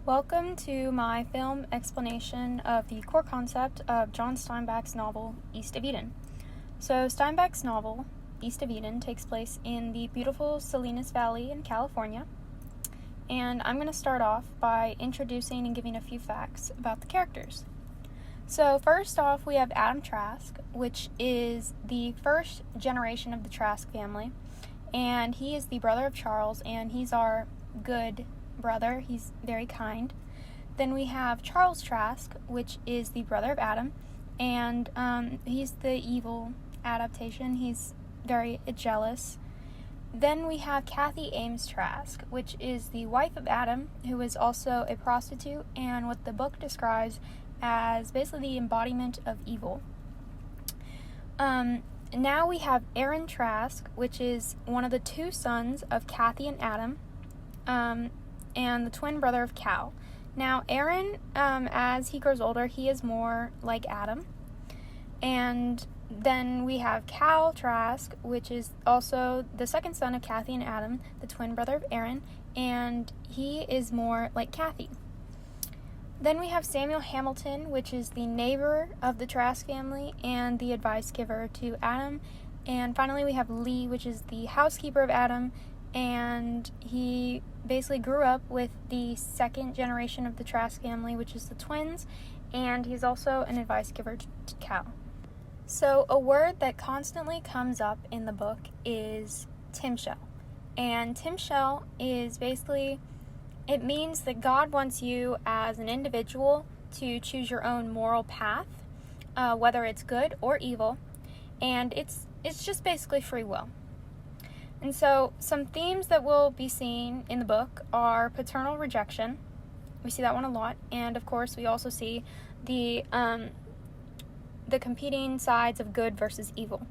Welcome to my film explanation of the core concept of John Steinbeck's novel, East of Eden. So Steinbeck's novel, East of Eden, takes place in the beautiful Salinas Valley in California. And I'm going to start off by introducing and giving a few facts about the characters. So first off, we have Adam Trask, which is the first generation of the Trask family. And he is the brother of Charles, and he's our good brother. He's very kind. Then we have Charles Trask, which is the brother of Adam, and he's the evil adaptation. He's very jealous. Then we have Kathy Ames Trask, which is the wife of Adam, who is also a prostitute, and what the book describes as basically the embodiment of evil. Now we have Aaron Trask, which is one of the two sons of Kathy and Adam, and the twin brother of Cal. Now, Aaron, as he grows older, he is more like Adam. And then we have Cal Trask, which is also the second son of Kathy and Adam, the twin brother of Aaron, and he is more like Kathy. Then we have Samuel Hamilton, which is the neighbor of the Trask family and the advice giver to Adam. And finally, we have Lee, which is the housekeeper of Adam, and he basically grew up with the second generation of the Trask family, which is the twins, and he's also an advice giver to Cal. So a word that constantly comes up in the book is Timshel. And Timshel is basically, it means that God wants you as an individual to choose your own moral path, whether it's good or evil, and it's just basically free will. And so some themes that we'll be seeing in the book are paternal rejection. We see that one a lot. And of course, we also see the competing sides of good versus evil.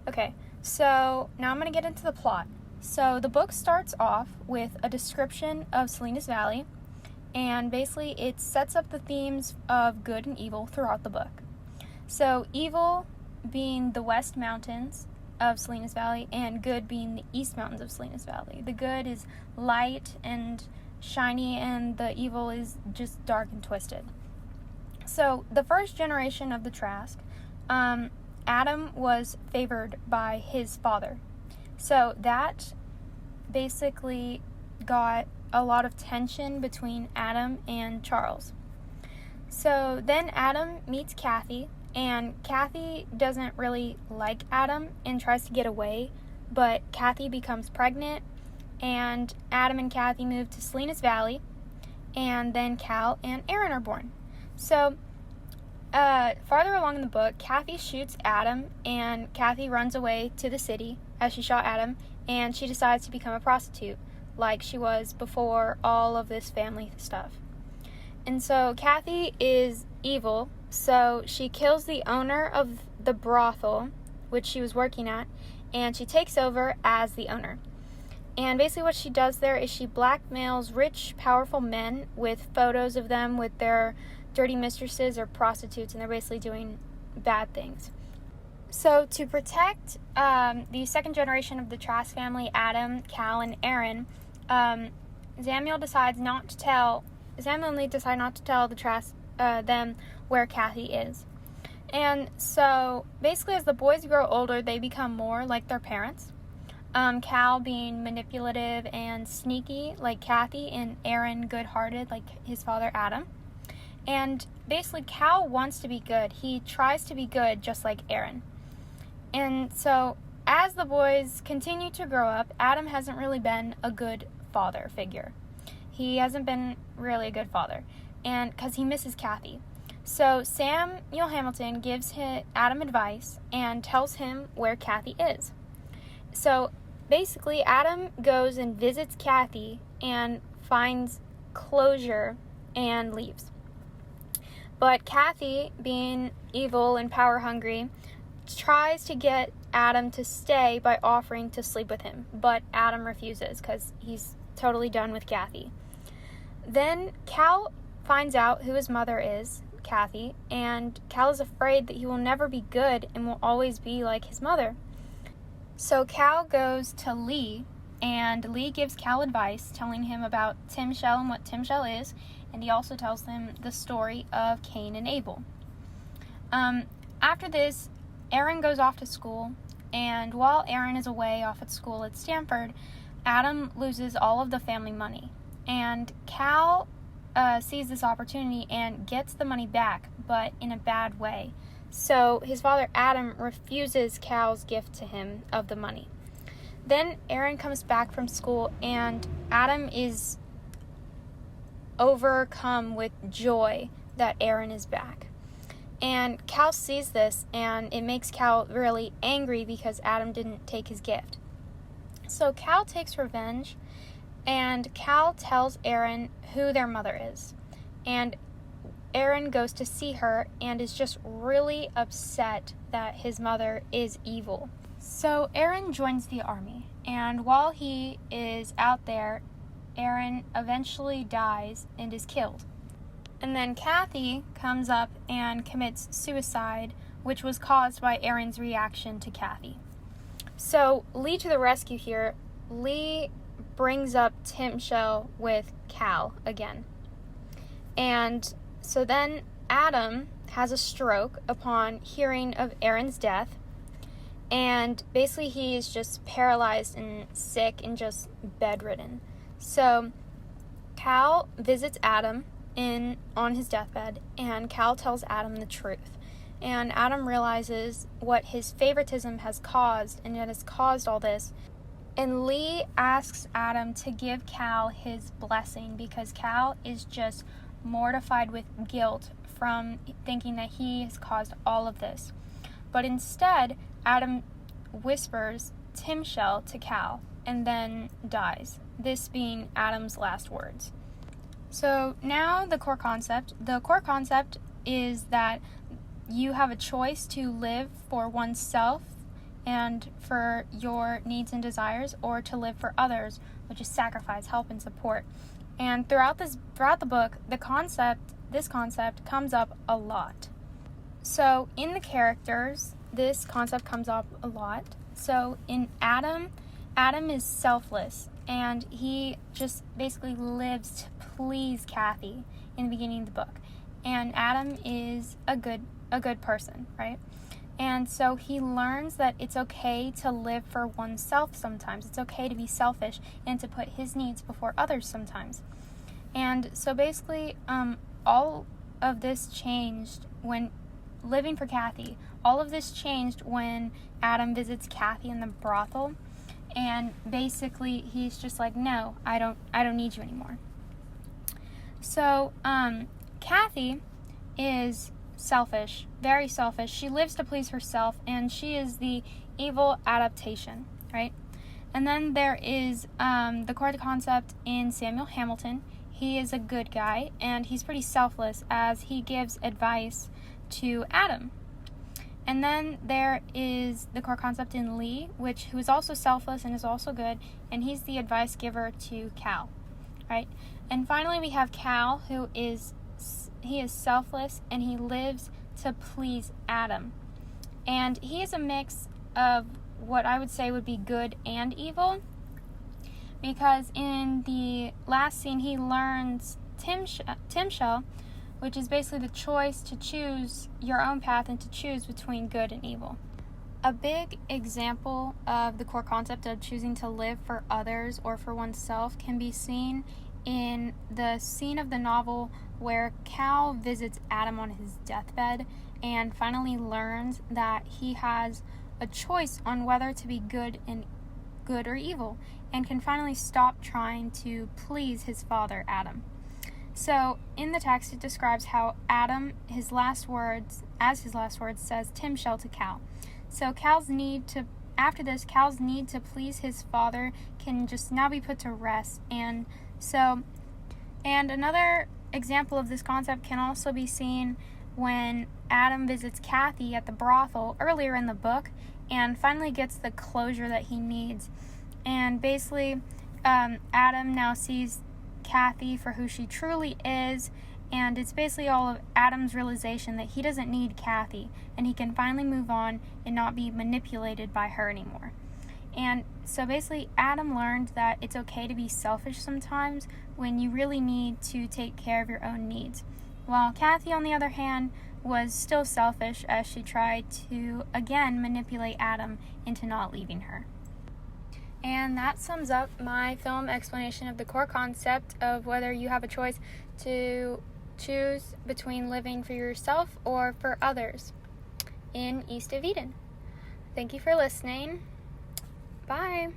Okay, so now I'm going to get into the plot. So the book starts off with a description of Salinas Valley, and basically it sets up the themes of good and evil throughout the book. So evil being the West Mountains of Salinas Valley, and good being the East Mountains of Salinas Valley. The good is light and shiny, and the evil is just dark and twisted. So the first generation of the Trask, Adam was favored by his father. So that basically got a lot of tension between Adam and Charles. So then Adam meets Kathy, and Kathy doesn't really like Adam and tries to get away, but Kathy becomes pregnant, and Adam and Kathy move to Salinas Valley, and then Cal and Aaron are born. So farther along in the book, Kathy shoots Adam, and Kathy runs away to the city as she shot Adam, and she decides to become a prostitute like she was before all of this family stuff. And so Kathy is evil, so she kills the owner of the brothel, which she was working at, and she takes over as the owner. And basically what she does there is she blackmails rich, powerful men with photos of them with their dirty mistresses or prostitutes, and they're basically doing bad things. So to protect the second generation of the Trask family, Adam, Cal, and Aaron, Samuel and Lee decide not to tell the Trask them where Kathy is. And so basically as the boys grow older, they become more like their parents. Cal being manipulative and sneaky like Kathy, and Aaron good-hearted like his father Adam. And basically Cal wants to be good. He tries to be good just like Aaron. And so as the boys continue to grow up, Adam hasn't really been a good father figure. He hasn't been really a good father, and because he misses Kathy. So Samuel Hamilton gives Adam advice and tells him where Kathy is. So basically Adam goes and visits Kathy and finds closure and leaves. But Kathy, being evil and power hungry, tries to get Adam to stay by offering to sleep with him, but Adam refuses because he's totally done with Kathy. Then Cal finds out who his mother is, Kathy, and Cal is afraid that he will never be good and will always be like his mother. So Cal goes to Lee And Lee gives Cal advice, telling him about Timshel and what Timshel is, and he also tells him the story of Cain and Abel. After this, Aaron goes off to school, and while Aaron is away off at school at Stanford, Adam loses all of the family money. And Cal sees this opportunity and gets the money back, but in a bad way. So his father Adam refuses Cal's gift to him of the money. Then Aaron comes back from school, and Adam is overcome with joy that Aaron is back. And Cal sees this, and it makes Cal really angry because Adam didn't take his gift. So Cal takes revenge, and Cal tells Aaron who their mother is. And Aaron goes to see her and is just really upset that his mother is evil. So Aaron joins the army, and while he is out there, Aaron eventually dies and is killed. And then Kathy comes up and commits suicide, which was caused by Aaron's reaction to Kathy. So Lee to the rescue here. Lee brings up Timshel with Cal again. And so then Adam has a stroke upon hearing of Aaron's death. And basically he is just paralyzed and sick and just bedridden. So Cal visits Adam on his deathbed, and Cal tells Adam the truth. And Adam realizes what his favoritism has caused, and it has caused all this. And Lee asks Adam to give Cal his blessing because Cal is just mortified with guilt from thinking that he has caused all of this. But instead, Adam whispers Timshel to Cal and then dies, this being Adam's last words. So now the core concept. The core concept is that you have a choice to live for oneself and for your needs and desires, or to live for others, which is sacrifice, help, and support. And throughout the book, this concept comes up a lot. So in the characters, this concept comes up a lot. So in Adam is selfless, and he just basically lives to please Kathy in the beginning of the book. And Adam is a good person, right? And so he learns that it's okay to live for oneself sometimes. It's okay to be selfish and to put his needs before others sometimes. And so basically, all of this changed when living for Kathy. All of this changed when Adam visits Kathy in the brothel. And basically, he's just like, no, I don't need you anymore. So, Kathy is selfish, very selfish. She lives to please herself, and she is the evil adaptation, right? And then there is the core concept in Samuel Hamilton. He is a good guy, and he's pretty selfless as he gives advice to Adam. And then there is the core concept in Lee, who is also selfless and is also good, and he's the advice giver to Cal, right? And finally, we have Cal, who is selfless, and he lives to please Adam. And he is a mix of what I would say would be good and evil, because in the last scene, he learns Timshel, which is basically the choice to choose your own path and to choose between good and evil. A big example of the core concept of choosing to live for others or for oneself can be seen in the scene of the novel where Cal visits Adam on his deathbed and finally learns that he has a choice on whether to be good or evil, and can finally stop trying to please his father Adam. So in the text, it describes how Adam, as his last words, says Timshel to Cal. So Cal's need to please his father can just now be put to rest. And another example of this concept can also be seen when Adam visits Kathy at the brothel earlier in the book and finally gets the closure that he needs. And basically, Adam now sees Kathy for who she truly is, and it's basically all of Adam's realization that he doesn't need Kathy, and he can finally move on and not be manipulated by her anymore. And so basically, Adam learned that it's okay to be selfish sometimes when you really need to take care of your own needs. While Kathy, on the other hand, was still selfish as she tried to, again, manipulate Adam into not leaving her. And that sums up my film explanation of the core concept of whether you have a choice to choose between living for yourself or for others in East of Eden. Thank you for listening. Bye.